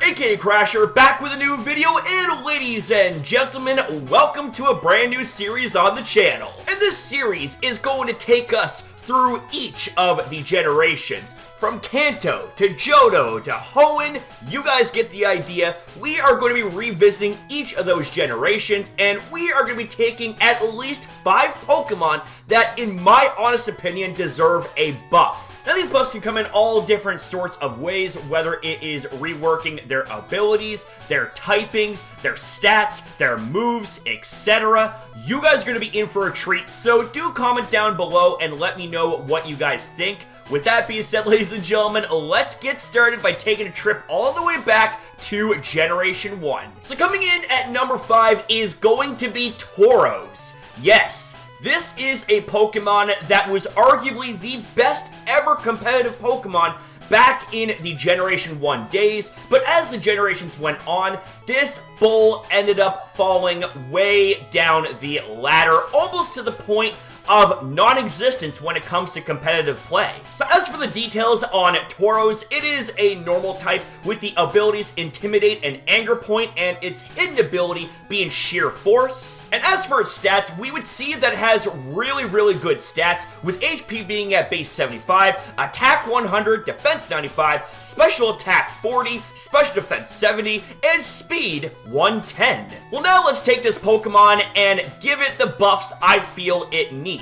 aka Crasher, back with a new video, and ladies and gentlemen, welcome to a brand new series on the channel. And this series is going to take us through each of the generations. From Kanto to Johto to Hoenn, you guys get the idea. We are going to be revisiting each of those generations, and we are going to be taking at least 5 Pokemon that, in my honest opinion, deserve a buff. Now, these buffs can come in all different sorts of ways, whether it is reworking their abilities, their typings, their stats, their moves, etc. You guys are going to be in for a treat, so do comment down below and let me know what you guys think. With that being said, ladies and gentlemen, let's get started by taking a trip all the way back to Generation 1. So coming in at number 5 is going to be Tauros. Yes, this is a Pokemon that was arguably the best ever competitive Pokemon back in the Generation 1 days, but as the generations went on, this bull ended up falling way down the ladder, almost to the point of non-existence when it comes to competitive play. So as for the details on Tauros, it is a normal type with the abilities Intimidate and Anger Point, and its hidden ability being Sheer Force. And as for its stats, we would see that it has really good stats, with HP being at base 75, attack 100, defense 95, special attack 40, special defense 70, and speed 110. Well, now let's take this Pokemon and give it the buffs I feel it needs.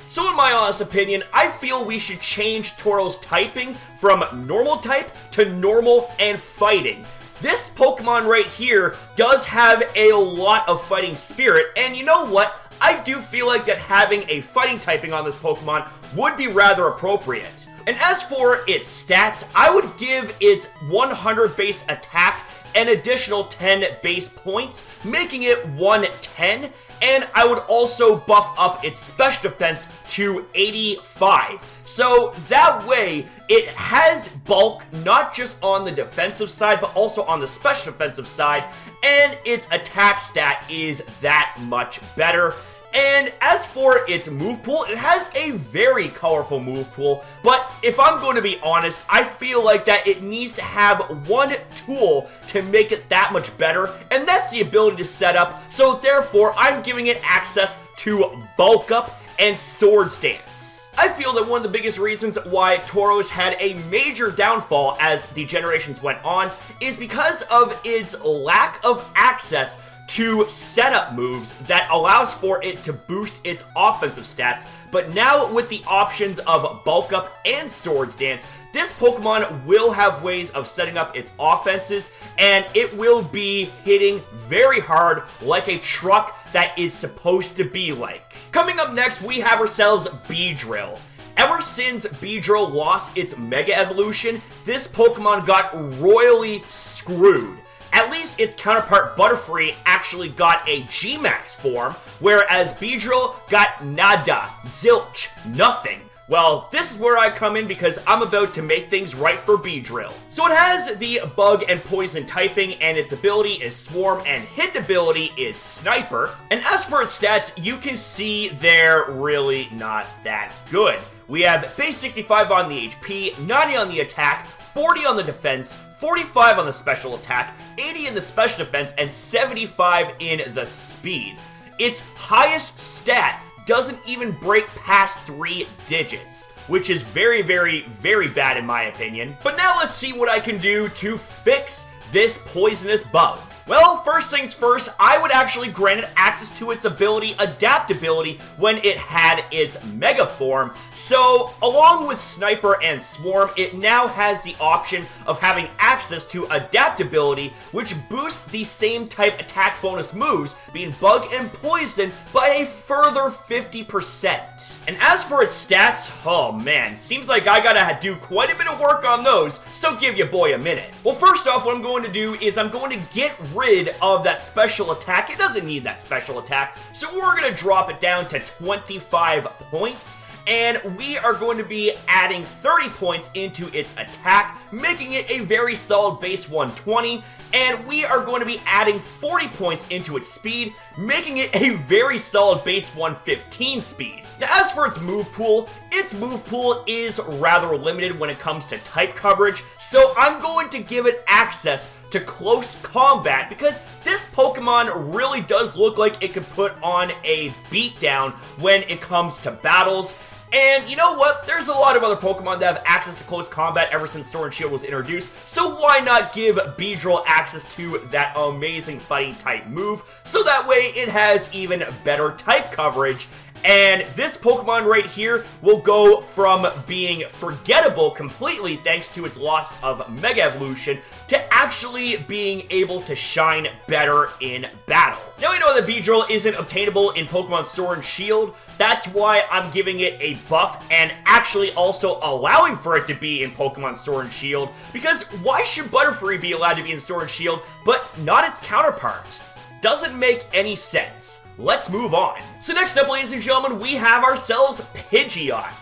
So in my honest opinion, I feel we should change Tauros' typing from normal type to normal and fighting. This Pokemon right here does have a lot of fighting spirit, and you know what? I do feel like that having a fighting typing on this Pokemon would be rather appropriate. And as for its stats, I would give its 100 base attack an additional 10 base points, making it 110, and I would also buff up its special defense to 85. So that way, it has bulk not just on the defensive side, but also on the special defensive side, and its attack stat is that much better. And as for its move pool, it has a very colorful move pool, but if I'm going to be honest, I feel like that it needs to have one tool to make it that much better, and that's the ability to set up, so therefore I'm giving it access to Bulk Up and Swords Dance. I feel that one of the biggest reasons why Tauros had a major downfall as the generations went on is because of its lack of access to setup moves that allows for it to boost its offensive stats, but now with the options of Bulk Up and Swords Dance, this Pokemon will have ways of setting up its offenses, and it will be hitting very hard like a truck that is supposed to be like. Coming up next, we have ourselves Beedrill. Ever since Beedrill lost its Mega Evolution, this Pokemon got royally screwed. At least its counterpart Butterfree actually got a G-Max form, whereas Beedrill got nada, zilch, nothing. Well, this is where I come in because I'm about to make things right for Beedrill. So it has the Bug and Poison typing, and its ability is Swarm, and hidden ability is Sniper. And as for its stats, you can see they're really not that good. We have base 65 on the HP, 90 on the attack, 40 on the defense, 45 on the special attack, 80 in the special defense, and 75 in the speed. Its highest stat doesn't even break past 3 digits, which is very bad in my opinion. But now let's see what I can do to fix this poisonous bug. Well, first things first, I would actually grant it access to its ability Adaptability when it had its Mega Form. So, along with Sniper and Swarm, it now has the option of having access to Adaptability, which boosts the same type attack bonus moves, being Bug and Poison, by a further 50%. And as for its stats, oh man, seems like I gotta do quite a bit of work on those, so give your boy a minute. Well, first off, what I'm going to do is I'm going to get rid of that special attack. It doesn't need that special attack, so we're going to drop it down to 25 points, and we are going to be adding 30 points into its attack, making it a very solid base 120, and we are going to be adding 40 points into its speed, making it a very solid base 115 speed. Now, as for its move pool is rather limited when it comes to type coverage, so I'm going to give it access to close combat, because this Pokemon really does look like it could put on a beatdown when it comes to battles. And you know what? There's a lot of other Pokemon that have access to close combat ever since Sword and Shield was introduced, so why not give Beedrill access to that amazing fighting type move, so that way it has even better type coverage. And this Pokemon right here will go from being forgettable completely thanks to its loss of Mega Evolution to actually being able to shine better in battle. Now we know that Beedrill isn't obtainable in Pokemon Sword and Shield. That's why I'm giving it a buff and actually also allowing for it to be in Pokemon Sword and Shield, because why should Butterfree be allowed to be in Sword and Shield but not its counterpart? Doesn't make any sense. Let's move on. So next up, ladies and gentlemen, we have ourselves Pidgeot.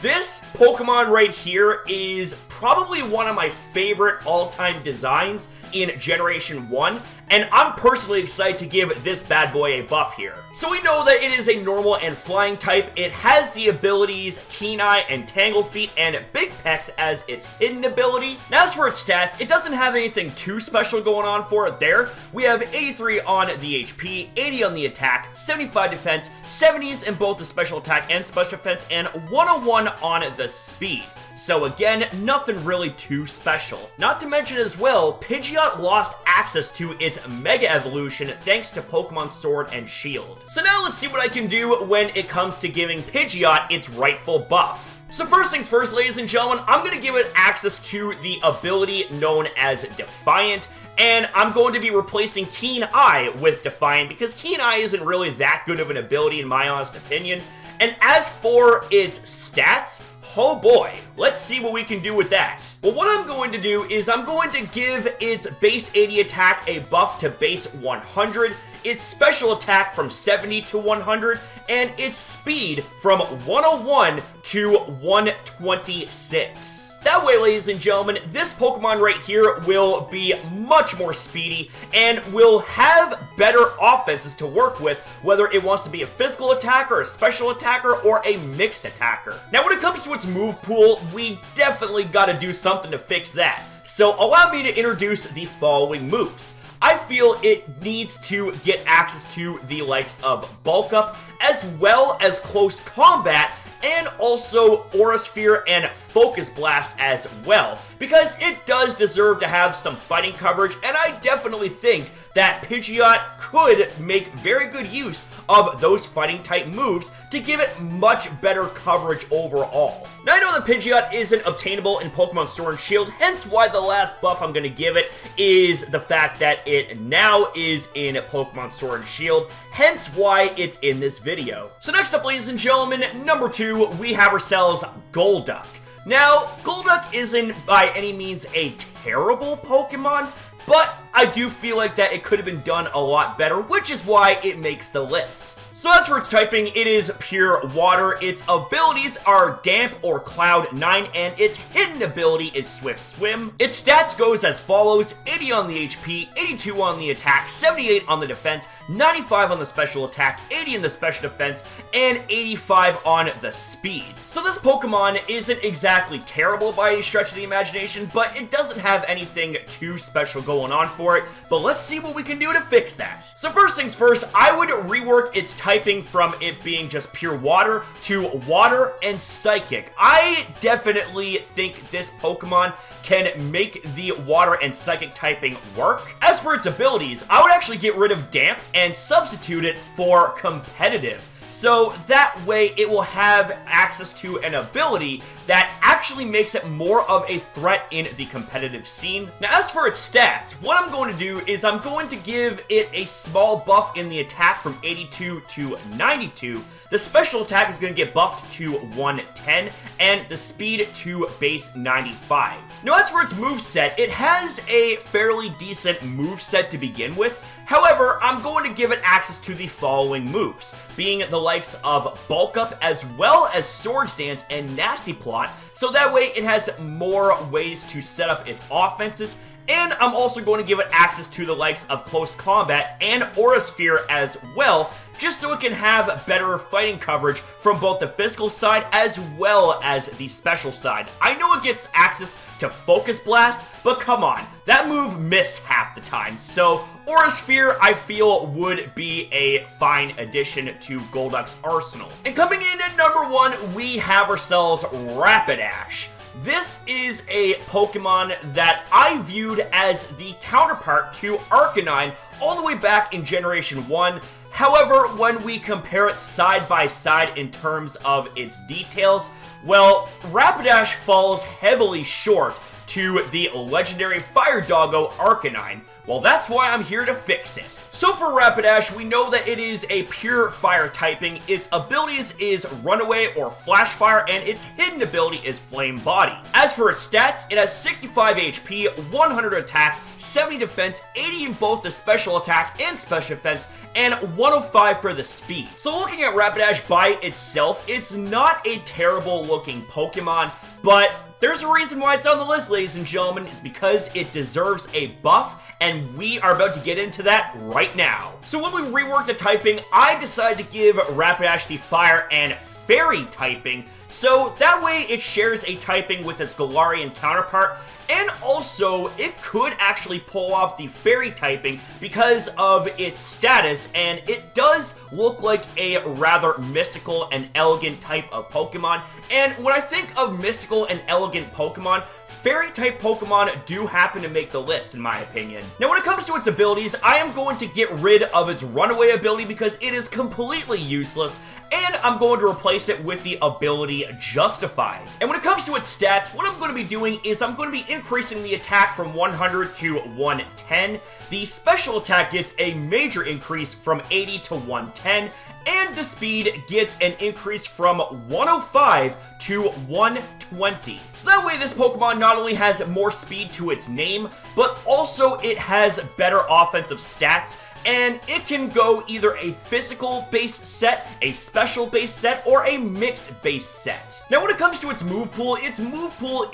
This Pokemon right here is probably one of my favorite all-time designs in Generation 1, and I'm personally excited to give this bad boy a buff here. So we know that it is a normal and flying type. It has the abilities Keen Eye and Tangled Feet and Big Pecs as its hidden ability. Now as for its stats, it doesn't have anything too special going on for it there. We have 83 on the HP, 80 on the attack, 75 defense, 70s in both the special attack and special defense, and 101 on the speed. So again, nothing really too special. Not to mention as well, Pidgeot lost access to its Mega Evolution thanks to Pokemon Sword and Shield. So now let's see what I can do when it comes to giving Pidgeot its rightful buff. So first things first, ladies and gentlemen, I'm going to give it access to the ability known as Defiant, and I'm going to be replacing Keen Eye with Defiant because Keen Eye isn't really that good of an ability in my honest opinion. And as for its stats, oh boy, let's see what we can do with that. Well, what I'm going to do is I'm going to give its base 80 attack a buff to base 100, its special attack from 70 to 100, and its speed from 101 to 126. That way, ladies and gentlemen, this Pokemon right here will be much more speedy and will have better offenses to work with, whether it wants to be a physical attacker, a special attacker, or a mixed attacker. Now, when it comes to its move pool, we definitely got to do something to fix that. So allow me to introduce the following moves. I feel it needs to get access to the likes of Bulk Up, as well as Close Combat, and also Aura Sphere and Focus Blast as well, because it does deserve to have some fighting coverage, and I definitely think that Pidgeot could make very good use of those fighting type moves to give it much better coverage overall. Now I know that Pidgeot isn't obtainable in Pokemon Sword and Shield, hence why the last buff I'm going to give it is the fact that it now is in Pokemon Sword and Shield, hence why it's in this video. So next up, ladies and gentlemen, number 2, we have ourselves Golduck. Now, Golduck isn't by any means a terrible Pokemon, but I do feel like that it could have been done a lot better, which is why it makes the list. So as for its typing, it is pure water. Its abilities are Damp or Cloud 9, and its hidden ability is Swift Swim. Its stats goes as follows: 80 on the HP, 82 on the attack, 78 on the defense, 95 on the special attack, 80 in the special defense, and 85 on the speed. So this Pokemon isn't exactly terrible by any stretch of the imagination, but it doesn't have anything too special going on for it. But let's see what we can do to fix that. So first things first, I would rework its typing from it being just pure water to water and psychic. I definitely think this Pokemon can make the water and psychic typing work. As for its abilities, I would actually get rid of Damp and substitute it for competitive. So that way it will have access to an ability that actually makes it more of a threat in the competitive scene. Now as for its stats, what I'm going to do is I'm going to give it a small buff in the attack from 82 to 92. The special attack is going to get buffed to 110, and the speed to base 95. Now as for its moveset, it has a fairly decent moveset to begin with. However, I'm going to give it access to the following moves, being the likes of Bulk Up as well as Swords Dance and Nasty Plot, so that way it has more ways to set up its offenses. And I'm also going to give it access to the likes of Close Combat and Aura Sphere as well, just so it can have better fighting coverage from both the physical side as well as the special side. I know it gets access to Focus Blast, but come on, that move missed half the time, so Aura Sphere, I feel, would be a fine addition to Golduck's arsenal. And coming in at number 1, we have ourselves Rapidash. This is a Pokemon that I viewed as the counterpart to Arcanine all the way back in Generation 1. However, when we compare it side by side in terms of its details, well, Rapidash falls heavily short to the legendary Fire Doggo Arcanine. Well, that's why I'm here to fix it. So for Rapidash, we know that it is a pure fire typing. Its abilities is Runaway or Flash Fire, and its hidden ability is Flame Body. As for its stats, it has 65 HP, 100 attack, 70 defense, 80 in both the special attack and special defense, and 105 for the speed. So looking at Rapidash by itself, it's not a terrible looking Pokemon, but there's a reason why it's on the list, ladies and gentlemen. It's because it deserves a buff, and we are about to get into that right now. So when we reworked the typing, I decided to give Rapidash the Fire and Fairy typing, so that way it shares a typing with its Galarian counterpart, and also it could actually pull off the Fairy typing because of its status, and it does look like a rather mystical and elegant type of Pokemon. And when I think of mystical and elegant Pokemon, Fairy-type Pokemon do happen to make the list, in my opinion. Now, when it comes to its abilities, I am going to get rid of its Runaway ability because it is completely useless, and I'm going to replace it with the ability Justified. And when it comes to its stats, what I'm going to be doing is I'm going to be increasing the attack from 100 to 110. The special attack gets a major increase from 80 to 110, and the speed gets an increase from 105 to 120. So that way this Pokemon not only has more speed to its name, but also it has better offensive stats, and it can go either a physical-based set, a special-based set, or a mixed-based set. Now, when it comes to its move pool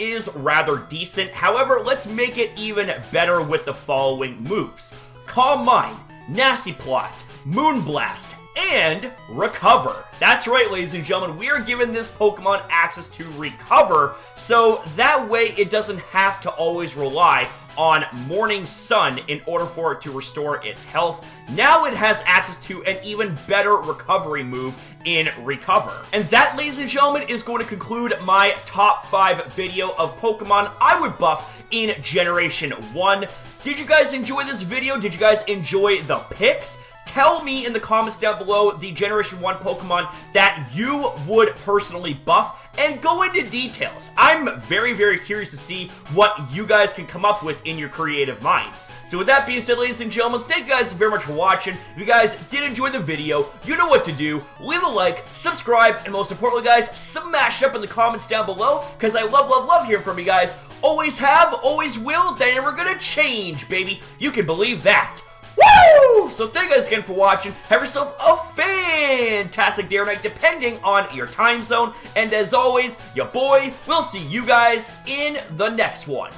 is rather decent. However, let's make it even better with the following moves: Calm Mind, Nasty Plot, Moonblast, and Recover. That's right, ladies and gentlemen, we are giving this Pokemon access to Recover, so that way it doesn't have to always rely on Morning Sun in order for it to restore its health. Now it has access to an even better recovery move in Recover. And that, ladies and gentlemen, is going to conclude my top 5 video of Pokemon I would buff in Generation 1. Did you guys enjoy this video? Did you guys enjoy the picks? Tell me in the comments down below the Generation 1 Pokemon that you would personally buff, and go into details. I'm very, very curious to see what you guys can come up with in your creative minds. So with that being said, ladies and gentlemen, thank you guys very much for watching. If you guys did enjoy the video, you know what to do. Leave a like, subscribe, and most importantly, guys, smash it up in the comments down below, because I love, love, love hearing from you guys. Always have, always will, they're never gonna change, baby. You can believe that. Woo! So thank you guys again for watching. Have yourself a fantastic day or night, depending on your time zone. And as always, your boy will see you guys in the next one.